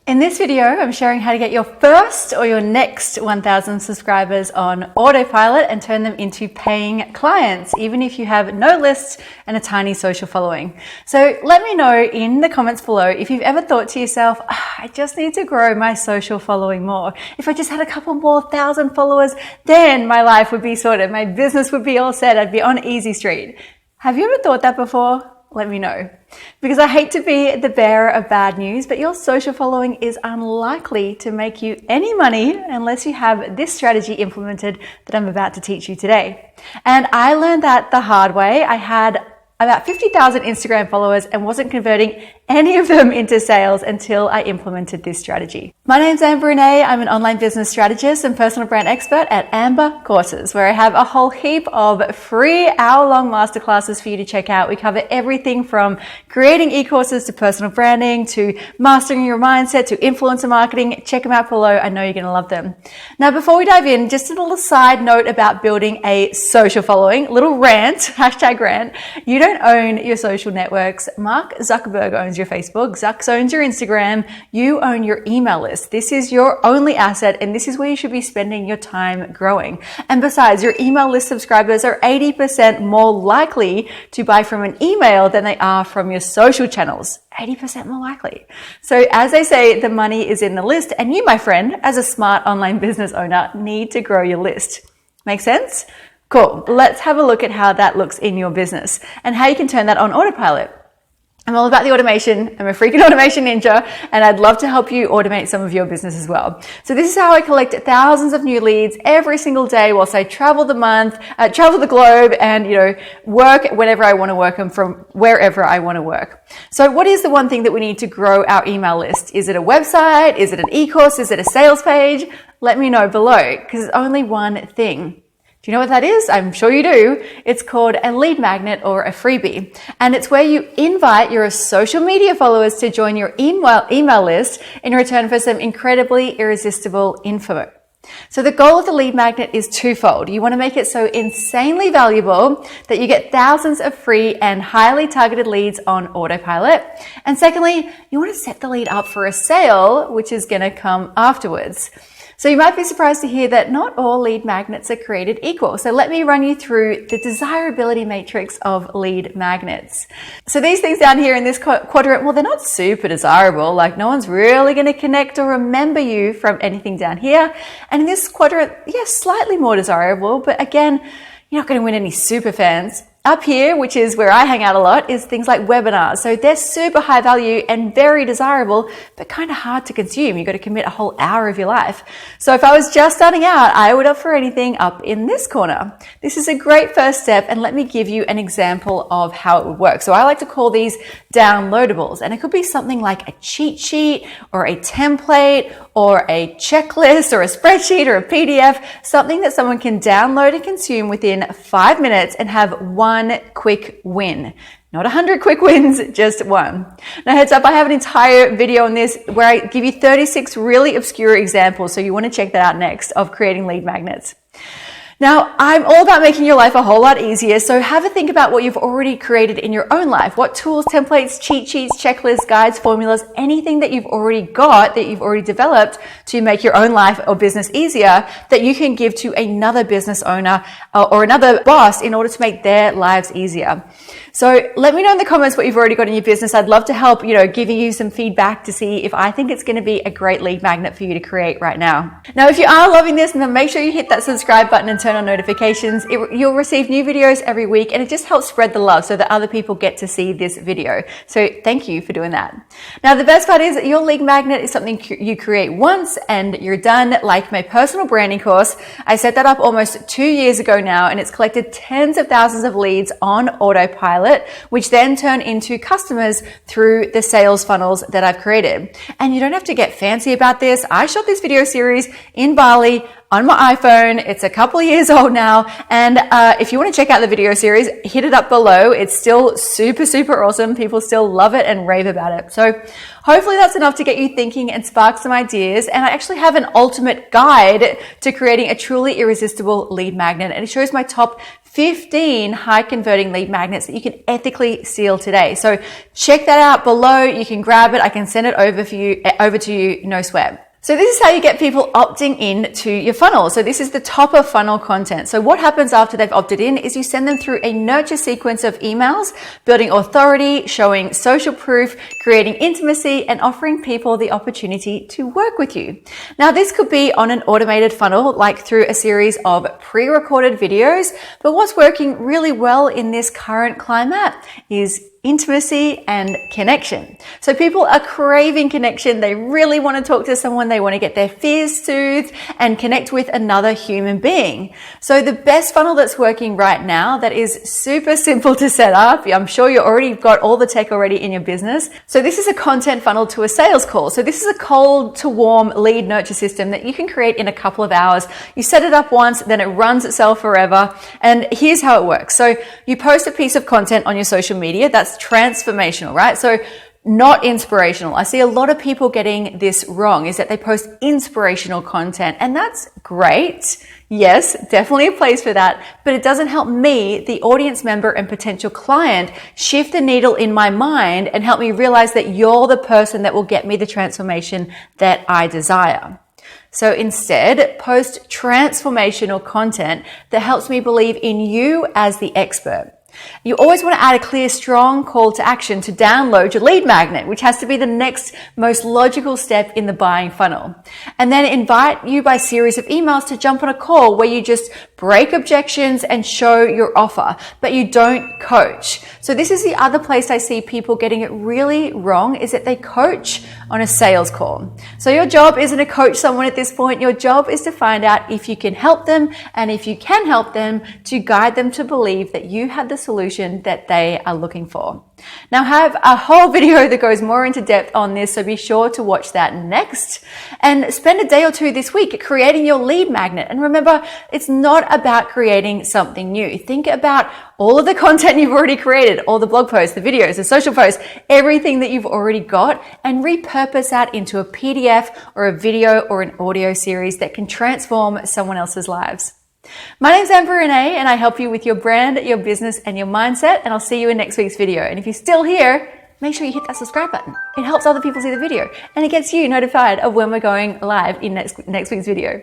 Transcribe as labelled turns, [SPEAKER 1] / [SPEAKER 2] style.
[SPEAKER 1] In this video, I'm sharing how to get your first or your next 1,000 subscribers on autopilot and turn them into paying clients, even if you have no lists and a tiny social following. So let me know in the comments below if you've ever thought to yourself, I just need to grow my social following more. If I just had a couple more thousand followers, then my life would be sorted. My business would be all set. I'd be on easy street. Have you ever thought that before? Let me know. Because I hate to be the bearer of bad news, but your social following is unlikely to make you any money unless you have this strategy implemented that I'm about to teach you today. And I learned that the hard way. I had about 50,000 Instagram followers and wasn't converting any of them into sales until I implemented this strategy. My name's Amber Renae. I'm an online business strategist and personal brand expert at Amber Courses, where I have a whole heap of free hour-long masterclasses for you to check out. We cover everything from creating e-courses to personal branding to mastering your mindset to influencer marketing. Check them out below. I know you're going to love them. Now, before we dive in, just a little side note about building a social following, little rant, hashtag rant. You don't own your social networks. Mark Zuckerberg owns your Facebook. Zucks owns your Instagram. You own your email list. This is your only asset, and this is where you should be spending your time growing. And besides, your email list subscribers are 80% more likely to buy from an email than they are from your social channels. 80% more likely. So as they say, the money is in the list, and you, my friend, as a smart online business owner, need to grow your list. Make sense? Cool. Let's have a look at how that looks in your business and how you can turn that on autopilot. I'm all about the automation. I'm a freaking automation ninja, and I'd love to help you automate some of your business as well. So this is how I collect thousands of new leads every single day whilst I travel the globe and, work whenever I want to work and from wherever I want to work. So what is the one thing that we need to grow our email list? Is it a website? Is it an e-course? Is it a sales page? Let me know below, because it's only one thing. Do you know what that is? I'm sure you do. It's called a lead magnet or a freebie. And it's where you invite your social media followers to join your email list in return for some incredibly irresistible info. So the goal of the lead magnet is twofold. You want to make it so insanely valuable that you get thousands of free and highly targeted leads on autopilot. And secondly, you want to set the lead up for a sale, which is going to come afterwards. So you might be surprised to hear that not all lead magnets are created equal. So let me run you through the desirability matrix of lead magnets. So these things down here in this quadrant, well, they're not super desirable. Like no one's really going to connect or remember you from anything down here. And in this quadrant, yes, slightly more desirable, but again, you're not going to win any super fans. Up here, which is where I hang out a lot, is things like webinars. So they're super high value and very desirable, but kind of hard to consume. You've got to commit a whole hour of your life. So if I was just starting out, I would offer anything up in this corner. This is a great first step, and let me give you an example of how it would work. So I like to call these downloadables, and it could be something like a cheat sheet or a template or a checklist or a spreadsheet or a PDF, something that someone can download and consume within 5 minutes and have one quick win. Not 100 quick wins, just one. Now heads up, I have an entire video on this where I give you 36 really obscure examples, so you want to check that out next, of creating lead magnets. Now, I'm all about making your life a whole lot easier, so have a think about what you've already created in your own life. What tools, templates, cheat sheets, checklists, guides, formulas, anything that you've already got, that you've already developed to make your own life or business easier, that you can give to another business owner or another boss in order to make their lives easier. So let me know in the comments what you've already got in your business. I'd love to help, giving you some feedback to see if I think it's going to be a great lead magnet for you to create right now. Now, if you are loving this, then make sure you hit that subscribe button and turn on notifications. You'll receive new videos every week, and it just helps spread the love so that other people get to see this video. So thank you for doing that. Now, the best part is that your lead magnet is something you create once and you're done. Like my personal branding course, I set that up almost 2 years ago now, and it's collected tens of thousands of leads on autopilot, which then turn into customers through the sales funnels that I've created. And you don't have to get fancy about this. I shot this video series in Bali on my iPhone. It's a couple of years old now. And if you want to check out the video series, hit it up below. It's still super, super awesome. People still love it and rave about it. So hopefully that's enough to get you thinking and spark some ideas. And I actually have an ultimate guide to creating a truly irresistible lead magnet. And it shows my top 15 high converting lead magnets that you can ethically steal today. So check that out below. You can grab it. I can send it over to you, no sweat. So this is how you get people opting in to your funnel. So this is the top of funnel content. So what happens after they've opted in is you send them through a nurture sequence of emails, building authority, showing social proof, creating intimacy, and offering people the opportunity to work with you. Now, this could be on an automated funnel, like through a series of pre-recorded videos. But what's working really well in this current climate is intimacy and connection. So people are craving connection. They really want to talk to someone. They want to get their fears soothed and connect with another human being. So the best funnel that's working right now that is super simple to set up. I'm sure you already got all the tech already in your business. So this is a content funnel to a sales call. So this is a cold to warm lead nurture system that you can create in a couple of hours. You set it up once, then it runs itself forever. And here's how it works. So you post a piece of content on your social media. That's transformational, right? So not inspirational. I see a lot of people getting this wrong, is that they post inspirational content, and that's great. Yes, definitely a place for that, but it doesn't help me, the audience member and potential client, shift the needle in my mind and help me realize that you're the person that will get me the transformation that I desire. So instead, post transformational content that helps me believe in you as the expert. You always want to add a clear, strong call to action to download your lead magnet, which has to be the next most logical step in the buying funnel. And then invite you by series of emails to jump on a call where you just break objections and show your offer, but you don't coach. So this is the other place I see people getting it really wrong, is that they coach on a sales call. So your job isn't to coach someone at this point. Your job is to find out if you can help them, and if you can help them, to guide them to believe that you had the solution that they are looking for. Now, I have a whole video that goes more into depth on this, so be sure to watch that next. And spend a day or two this week creating your lead magnet. And remember, it's not about creating something new. Think about all of the content you've already created, all the blog posts, the videos, the social posts, everything that you've already got, and repurpose that into a PDF or a video or an audio series that can transform someone else's lives. My name's Amber Renae, and I help you with your brand, your business, and your mindset, and I'll see you in next week's video. And if you're still here, make sure you hit that subscribe button. It helps other people see the video, and it gets you notified of when we're going live in next week's video.